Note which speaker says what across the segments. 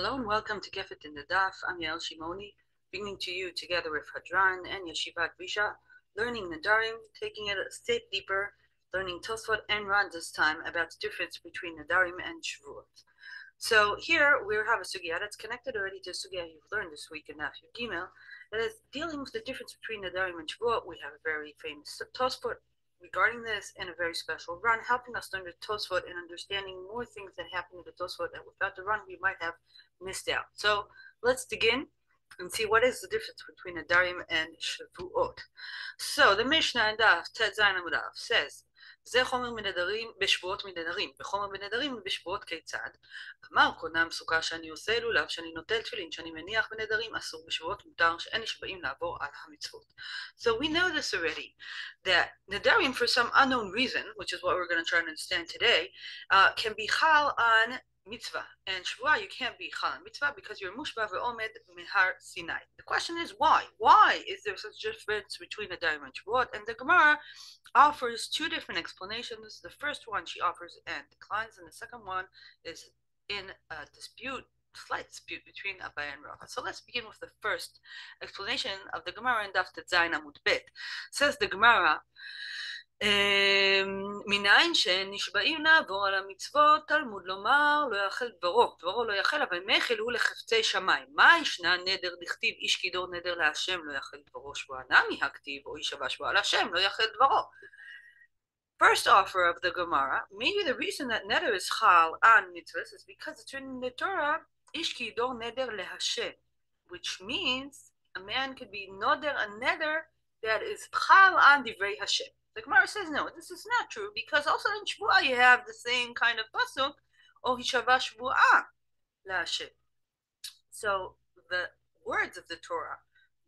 Speaker 1: Hello and welcome to Gefet in the Daf. I'm Yael Shimoni, bringing to you together with Hadran and Yeshivat Visha, learning Nadarim, taking it a step deeper, learning Tosfot and Ran this time about the difference between Nadarim and Shavuot. So here we have a sugya that's connected already to a sugya you've learned this week in Daf Gimel, that is dealing with the difference between Nadarim and Shavuot. We have a very famous Tosfot regarding this and a very special Ran, helping us learn the Tosfot and understanding more things that happen in the Tosfot that without the Ran we might have missed out. So let's dig in and see what is the difference between Nadarim and Shavuot. So the Mishnah in Daf Tet Zayin Amud Aleph says, זה חומר מנדרים בשבועות מנדרים, וחומר מנדרים בשבועות כיצד? אמר קונם סוכה שאני עושה לולב, שאני נוטל תפילין, שאני מניח בנדרים, אסור בשבועות מותר, שאין נשבעים לעבור על המצוות. So we know this already, that nadarim for some unknown reason, which is what we're going to try and understand today, can be chal on mitzvah, and shvuah you can't be chal on mitzvah because you're mushba ve'omed mehar Sinai. The question is why? Why is there such a difference between nadarim and shvuot? And the Gemara offers two different explanations. The first one she offers and declines, and the second one is in a dispute, slight dispute between Abaye and Rava. So let's begin with the first explanation of the Gemara in Daf Zayin Amud Bet. Says the Gemara, מניין שנשבעים לעבור על המצוות, תלמוד לומר לא יאכל דברו, דברו לא יאכל, אבל מחל הוא לחפצי שמיים. מה ישנה נדר דכתיב איש קידור נדר להשם לא יאכל דברו, שבועה נמי הכתיב, או איש שווה שבועה להשם לא יאכל דברו. First offer of the Gemara, maybe the reason that neder is chal on mitzvahs is because it's written in the Torah, ish kidor neder lehashem, which means a man could be noder a neder that is chal on divrei Hashem. The Gemara says no, this is not true because also in Shvuah you have the same kind of pasuk, o hishava shvuah laHashem. So the words of the Torah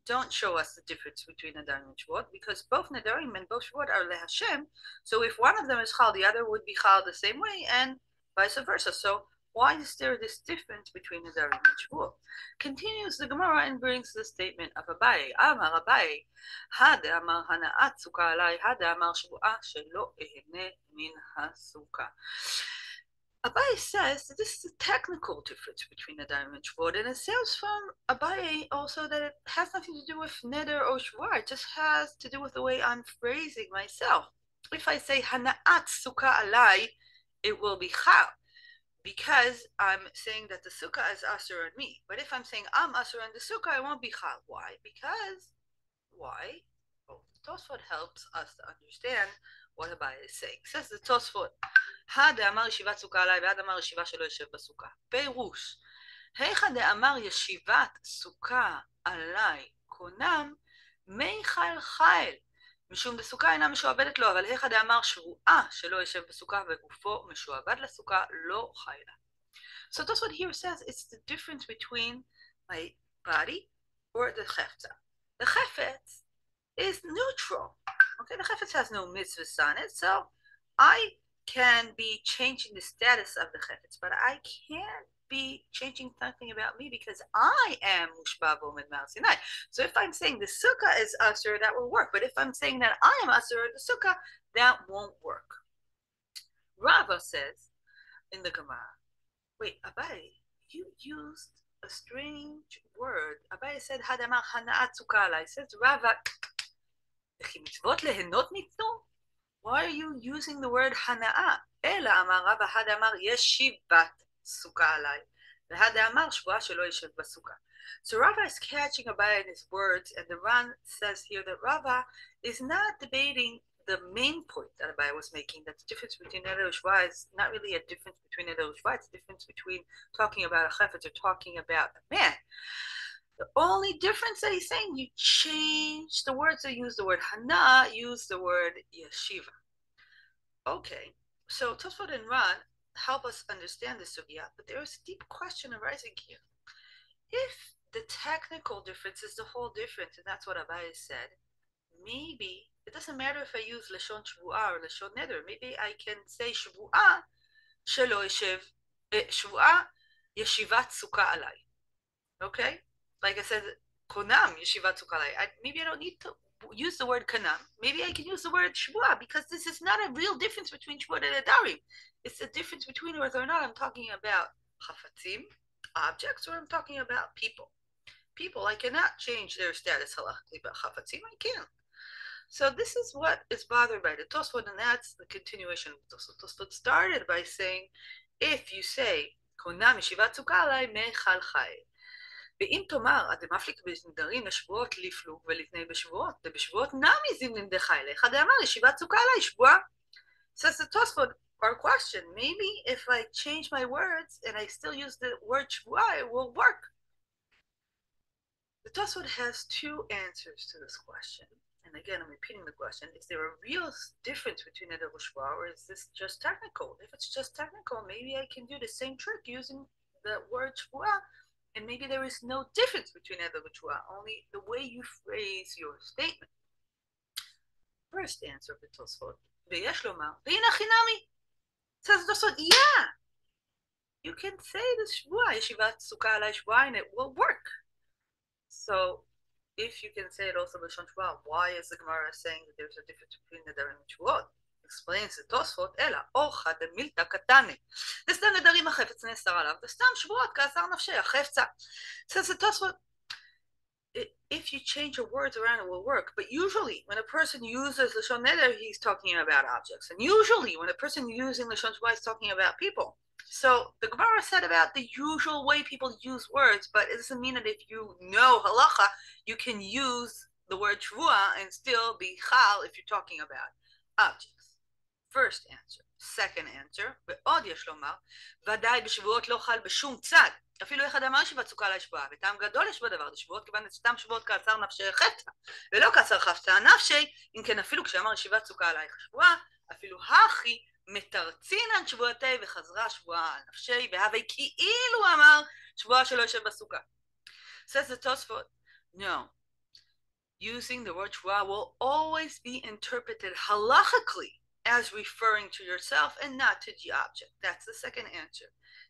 Speaker 1: don't show us the difference between Nadarim and Shavuot because both Nadarim and both Shavuot are leHashem. So if one of them is chal, the other would be chal the same way, and vice versa. So why is there this difference between Nadarim and Shavuot? Continues the Gemara and brings the statement of Abaye. Amar Abaye, Hade amar hana'at sukkah alai, Hade amar shvuah shelo ehene min hasukkah. Abaye says that this is a technical difference between Nadarim and Shavuot, and it sounds from Abaye also that it has nothing to do with neder or shvuah. It just has to do with the way I'm phrasing myself. If I say hana'at sukkah alai, it will be chal, because I'm saying that the sukkah is asur on me. But if I'm saying I'm asur on the sukkah, it won't be chal. Why? Because, why? Well, Tosfot helps us to understand what Abaye is saying. Says the Tosfot, Ha de'amar yeshivat sukkah alai, ve'ad amar yeshiva shelo yeshev b'sukkah. Peirush, Heicha de'amar yeshivat sukkah alai, konam meichal chayil. משום דסוכה אינה משועבדת לו, אבל היכא דאמר שבועה שלא ישב בסוכה וגופו משועבד לסוכה לא חי לה. So that's what here says, it's the difference between my body or the chefetz. The chefetz is neutral. Okay, the chefetz has no mitzvahs on it, so I can be changing the status of the chefetz, but I can't be changing something about me because I am mushba v'omed mehar Sinai. So if I'm saying the sukkah is asur, that will work. But if I'm saying that I am asur the sukkah, that won't work. Rava says in the Gemara, wait, Abaye, you used a strange word. Abaye said hadamar hana'at sukkah alai. Says Rava, why are you using the word hana'ah? Ela amar Rava hadamar yeshivat sukkah alai. V'hada amar shvuah shelo yeshev b'sukkah. So Rava is catching Abaye in his words, and the Ran says here that Rava is not debating the main point that Abaye was making, that the difference between neder and shvuah is not really a difference between neder and shvuah, it's a difference between talking about a chefetz or talking about a man. The only difference that he's saying, you change the words, so use the word hana, use the word yeshiva. Okay, so Tosfot and Ran help us understand the sugya, but there is a deep question arising here. If the technical difference is the whole difference, and that's what Abaye said, maybe it doesn't matter if I use lashon shvuah or lashon neder. Maybe I can say shvuah shelo yeshev, shvuah yeshivat sukkah alai. Okay, like I said, konam yeshivat sukkah alai. Maybe I don't need to use the word kanam. Maybe I can use the word shvuah because this is not a real difference between shvuah and nadarim. It's a difference between whether or not I'm talking about chafatzim objects or I'm talking about people. People, I cannot change their status halachically, but chafatzim I can. So this is what is bothered by the Tosfot, and that's the continuation of the Tosfot. Tosfot started by saying, if you say, קונה משיבת סוכה עליי מאכל חי. ואם תאמר, אתם מפליק בנדרים לשבועות לפלוג ולפני בשבועות, ובשבועות נמי זים נמדך אליך, דאמר ישיבת סוכה עליי שבועה. Says the Tosfot, our question, maybe if I change my words and I still use the word shvuah, it will work. The Tosfot has two answers to this question. And again, I'm repeating the question. Is there a real difference between neder and shvuah, or is this just technical? If it's just technical, maybe I can do the same trick using the word shvuah, and maybe there is no difference between neder and shvuah, only the way you phrase your statement. First answer of the Tosfot, ויש לומר, והנה חינמי. Says the Tosfot, yeah, you can say the shvuah, yeshivat sukkah alai shvuah, and it will work. So, if you can say it also b'lashon shvuah, why is the Gemara saying that there's a difference between neder and shvuot? Explains the Tosfot, אלא אורחא דמילתא קטני. דסתם נדרים החפץ נאסר עליו, וסתם שבועות כאסר נפשי החפצה. Says the Tosfot, if you change your words around, it will work. But usually, when a person uses lashon neder, he's talking about objects, and usually, when a person using lashon shvuah, he's talking about people. So the Gemara said about the usual way people use words, but it doesn't mean that if you know halacha, you can use the word shvuah and still be chal if you're talking about objects. First answer. Second answer, ועוד יש לומר, ודאי בשבועות לא חל בשום צד. אפילו אחד אמר ישיבת סוכה עלי שבועה, וטעם גדול יש בדבר, דשבועות כיוון סתם שבועות כאצר נפשי חפצה, ולא כאצר חפצה נפשי, אם כן אפילו כשאמר ישיבת סוכה עלי שבועה, אפילו הכי מתרצינן שבועתי וחזרה שבועה על נפשי, והווי כאילו אמר שבועה שלא יושב בסוכה. Says the Tosfot, no. Using the word shvuah will always be interpreted halachically as referring to yourself and not to the object. That's the second answer.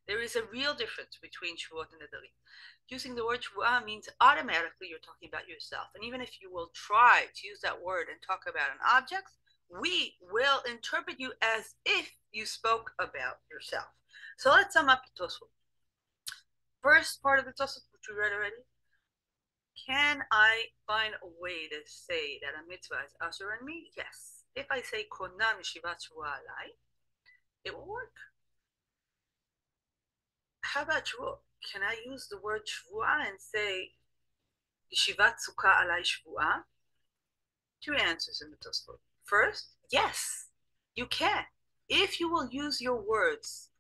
Speaker 1: There is a real difference between shvuot and nedarim. Using the word shvuah means automatically you're talking about yourself. And even if you will try to use that word and talk about an object, we will interpret you as if you spoke about yourself. So let's sum up the Tosfot. First part of the Tosfot, which we read already. Can I find a way to say that a mitzvah is asher on me? Yes. If I say kona mishivat shvuah alai, it will work. How about shvuah? Can I use the word shvuah and say yeshivat sukkah alai shvuah? Two answers in the Tosfot. First, yes, you can. If you will use your words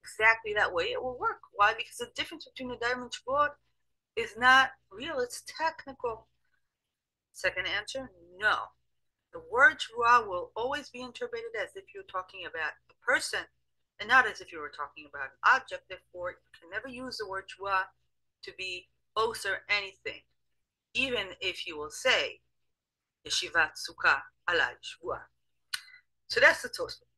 Speaker 1: exactly that way, it will work. Why? Because the difference between the nedarim and shvuot is not real, it's technical. Second answer, no. The word shvuah will always be interpreted as if you're talking about a person and not as if you were talking about an object. Therefore, you can never use the word shvuah to be both or anything, even if you will say yeshivat sukkah alai shvuah. So that's the Tosfot.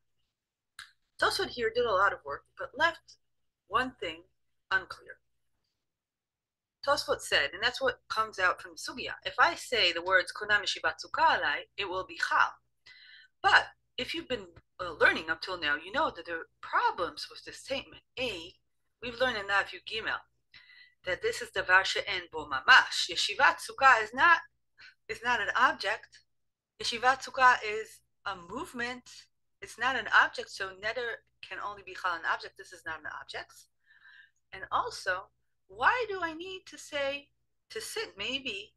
Speaker 1: Tosfot here did a lot of work, but left one thing unclear. Tosfot said, and that's what comes out from Sugya, if I say the words kona mishivat sukkah alai, it will be chal. But if you've been learning up till now, you know that there are problems with this statement. A, we've learned in Nav Gimel that this is davar she'en bo mamash. Yeshivat sukkah is not an object. Yeshivat sukkah is a movement. It's not an object, so neder can only be chal an object. This is not an object. And also, why do I need to say to sit? Maybe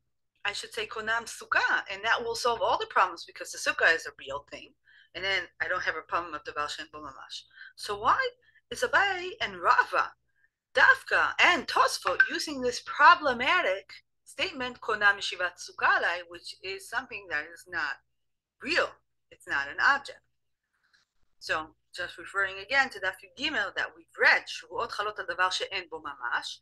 Speaker 1: I should say konam sukkah, and that will solve all the problems because the sukkah is a real thing, and then I don't have a problem of davar she'en bo mamash. So why is Abai and Rava, Dafka and Tosfot using this problematic statement konam mishivat sukkah alai, which is something that is not real? It's not an object. So just referring again to Daf Gimel that we've read, Shuvuot chalot al davar she'en bo mamash.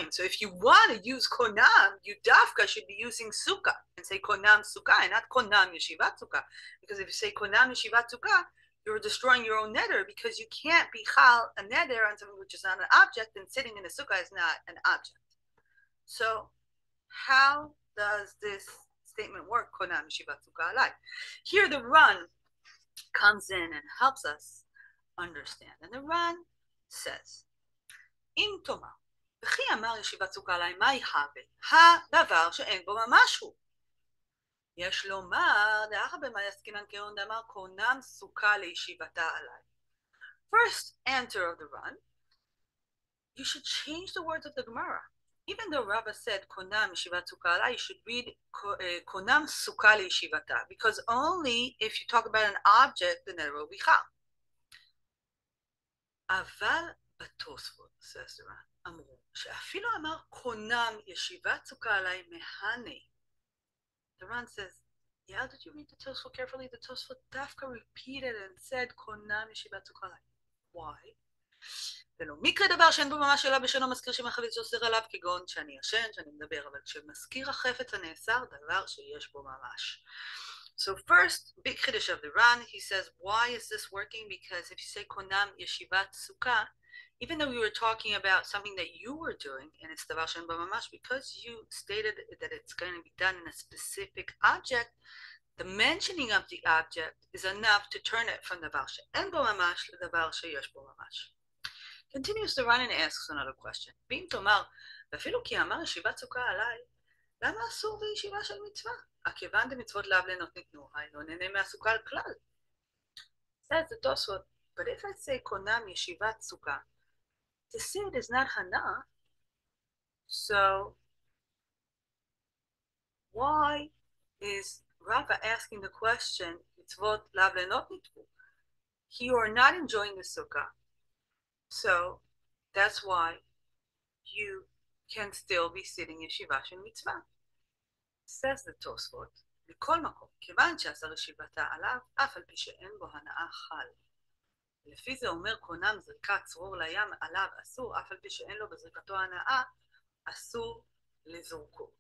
Speaker 1: So if you want to use konam, you dafka should be using sukkah and say konam sukkah and not konam yeshivat sukkah. Because if you say konam yeshivat sukkah, you're destroying your own neder because you can't be chal a neder on something which is not an object, and sitting in a sukkah is not an object. So how does this statement work? Konam yeshivat sukkah alai. Here the Ran comes in and helps us understand. And the Ran says, אם תאמר, וכי אמר ישיבת סוכה עליי, מהי הווה? הדבר שאין בו ממש הוא. יש לומר, דאחר במאי עסקינן כהון דאמר, קונם סוכה לישיבתה עליי. First answer of the run, you should change the words of the Gemara. Even though Rabbah said konam yeshivat sukkah alai, you should read konam sukkah liyeshivata, because only if you talk about an object, the neder will be chal. אבל בתוספות, says the Ran, אמרו, שאפילו אמר קונם ישיבת סוכה עליי מהני. The Ran says, yeah, did you read the Tosfot carefully? The Tosfot dafka repeated and said konam yeshivat sukkah alai. Why? ולא מקרה דבר שאין בו ממש אלא בשונו מזכיר שמחבית אוסר עליו, כגון שאני ישן, שאני מדבר, אבל כשמזכיר החפץ הנאסר, דבר שיש בו ממש. So first, big chiddush of the Ran, he says, why is this working? Because if you say konam yeshivat sukkah, even though you were talking about something that you were doing, and it's דבר שאין בו ממש, because you stated that it's going to be done in a specific object, the mentioning of the object is enough to turn it from דבר שאין בו ממש לדבר שיש בו ממש. Continues to run and asks another question. ואם תאמר, ואפילו כי אמר ישיבת סוכה עליי, למה אסור בישיבה של מצווה? הכיוון דמצוות לאו ליהנות ניתנו, לא נהנה מהסוכה על כלל. Says the Tosfot, but if I say konam yeshivat sukkah, to say it is not hana, so why is Rava asking the question, mitzvot lav lehenot nitvu? You are not enjoying the sukkah, so that's why you can still be sitting yeshiva shel mitzvah. Says the Tosfot, מכל מקום, כיוון שאסר ישיבתה עליו, אף על פי שאין בו הנאה חל. לפי זה אומר קונם זריקת צרור לים עליו אסור, אף על פי שאין לו בזריקתו הנאה, אסור לזרקו.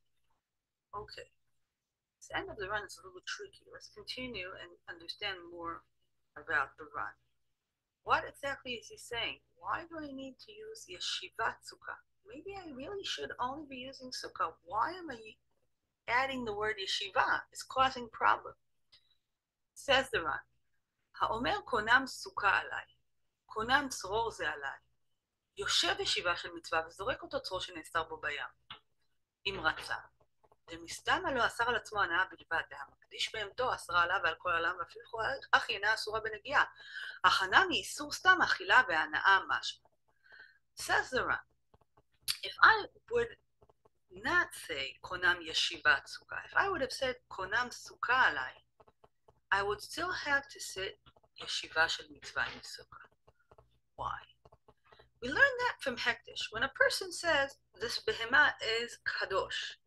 Speaker 1: Okay. The end of the run is a little tricky. Let's continue and understand more about the run. What exactly is he saying? Why do I need to use yeshivat sukkah? Maybe I really should only be using sukkah. Why am I adding the word yeshiva? It's causing problem. Says the Ran, האומר קונם סוכה עליי, קונם צרור זה עליי, יושב ישיבה של מצווה וזורק אותו צרור שנאסר בו בים. אם רצה, דמסתמה לא אסר על עצמו הנאה בלבד, והמקדיש בהמתו אסרה עליו ועל כל העולם, ואפילו אך אינה אסורה בנגיעה. הכנה מאיסור סתם אכילה והנאה משמע. Says the Ran, if I would not say konam yeshivat sukkah, if I would have said konam sukkah alai, I would still have to sit yeshiva shel mitzvah in sukkah. Why? We learn that from Hektish. When a person says this behemah is kadosh,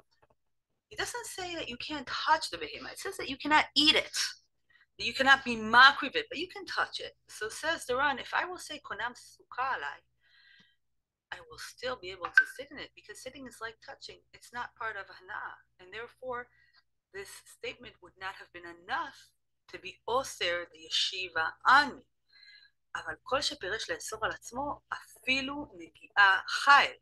Speaker 1: he doesn't say that you can't touch the behemah. It says that you cannot eat it, that you cannot be makriv it, but you can touch it. So says the Ran, if I will say konam sukkah alai, I will still be able to sit in it, because sitting is like touching. It's not part of hana, and therefore this statement would not have been enough to be osir the yeshiva on me. אבל כל שפירש לאסור על עצמו, אפילו נגיעה חייל.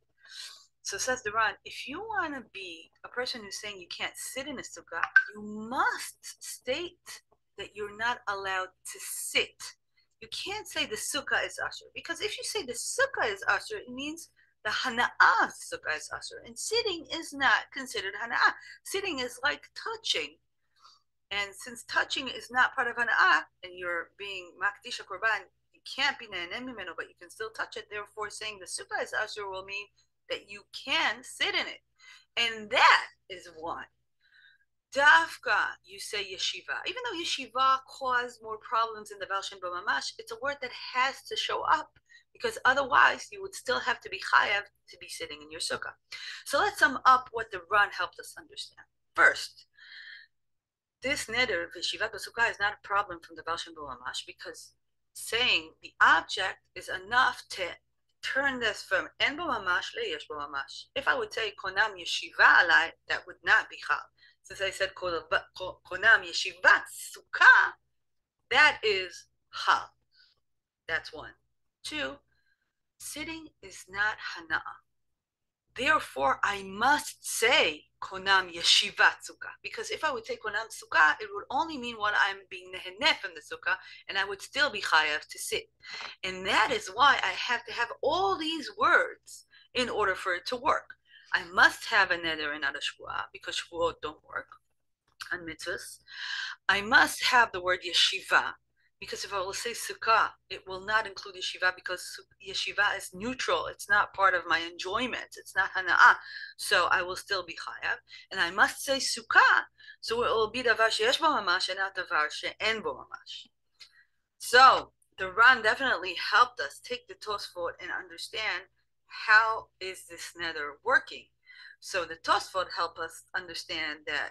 Speaker 1: So says the Ran, if you want to be a person who's saying you can't sit in a sukkah, you must state that you're not allowed to sit. You can't say the sukkah is usher, because if you say the sukkah is usher, it means the hana'ah of the sukkah is usher, and sitting is not considered hana'ah. Sitting is like touching, and since touching is not part of hana'ah, and you're being makdish korban, you can't be ne'enem mimeno, but you can still touch it. Therefore, saying the sukkah is usher will mean that you can sit in it, and that is why Dafka, you say yeshiva. Even though yeshiva caused more problems in the Baal Shem Mamash, it's a word that has to show up, because otherwise you would still have to be chayav to be sitting in your sukkah. So let's sum up what the Ran helped us understand. First, this neder of yeshivat b'sukkah is not a problem from the Baal Shem Mamash, because saying the object is enough to turn this from en bo mamash le yesh bo mamash. If I would say konam yeshiva alai, that would not be chal. Since I said konam yeshivat sukkah, that is chal. That's one. Two, sitting is not hana'ah. Therefore, I must say konam yeshivat sukkah, because if I would say konam sukkah, it would only mean what I'm being neheneh from the sukkah, and I would still be chayav to sit. And that is why I have to have all these words in order for it to work. I must have a neder and not a shvuah, because shvuot don't work on mitzvahs. I must have the word yeshiva, because if I will say sukkah, it will not include yeshiva, because yeshiva is neutral. It's not part of my enjoyment. It's not hana'ah. So I will still be chayav. And I must say sukkah, so it will be davar sheyesh bo mamash and not davar she'en bo mamash. So the Ran definitely helped us take the Tosfot and understand how is this neder working. So the Tosfot help us understand that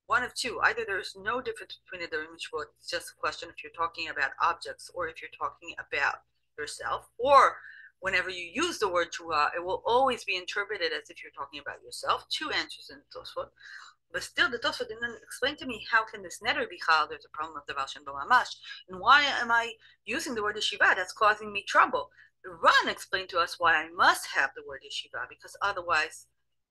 Speaker 1: one of two, either there's no difference between neder and mitzvot, it's just a question if you're talking about objects or if you're talking about yourself, or whenever you use the word Shua, it will always be interpreted as if you're talking about yourself. Two answers in the Tosfot. But still, the Tosfot didn't explain to me how can this neder be chal. There's a problem of the Shem B'Mamash, and why am I using the word yeshiva? That's causing me trouble. The Ran explained to us why I must have the word yeshiva, because otherwise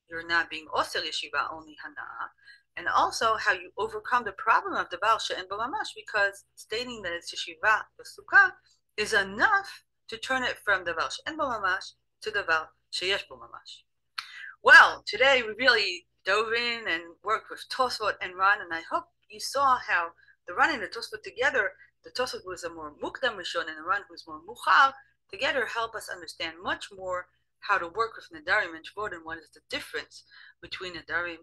Speaker 1: you're not being osir yeshiva, only hana, and also how you overcome the problem of the Baal She'en Bo Mamash, because stating that it's yeshiva v'sukkah is enough to turn it from the Baal She'en Bo Mamash to the Baal Sheyesh Bo Mamash. Well, today we really dove in and worked with Tosfot and Ran, and I hope you saw how the Ran and the Tosfot together, the Tosfot was a more mukdam rishon and the Ran who's more muchal, together help us understand much more how to work with Nadarim and Shvot and what is the difference between Nadarim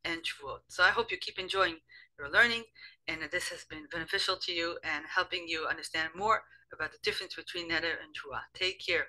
Speaker 1: and Shvot. So I hope you keep enjoying your learning and that this has been beneficial to you and helping you understand more about the difference between Neder and Shvua. Take care.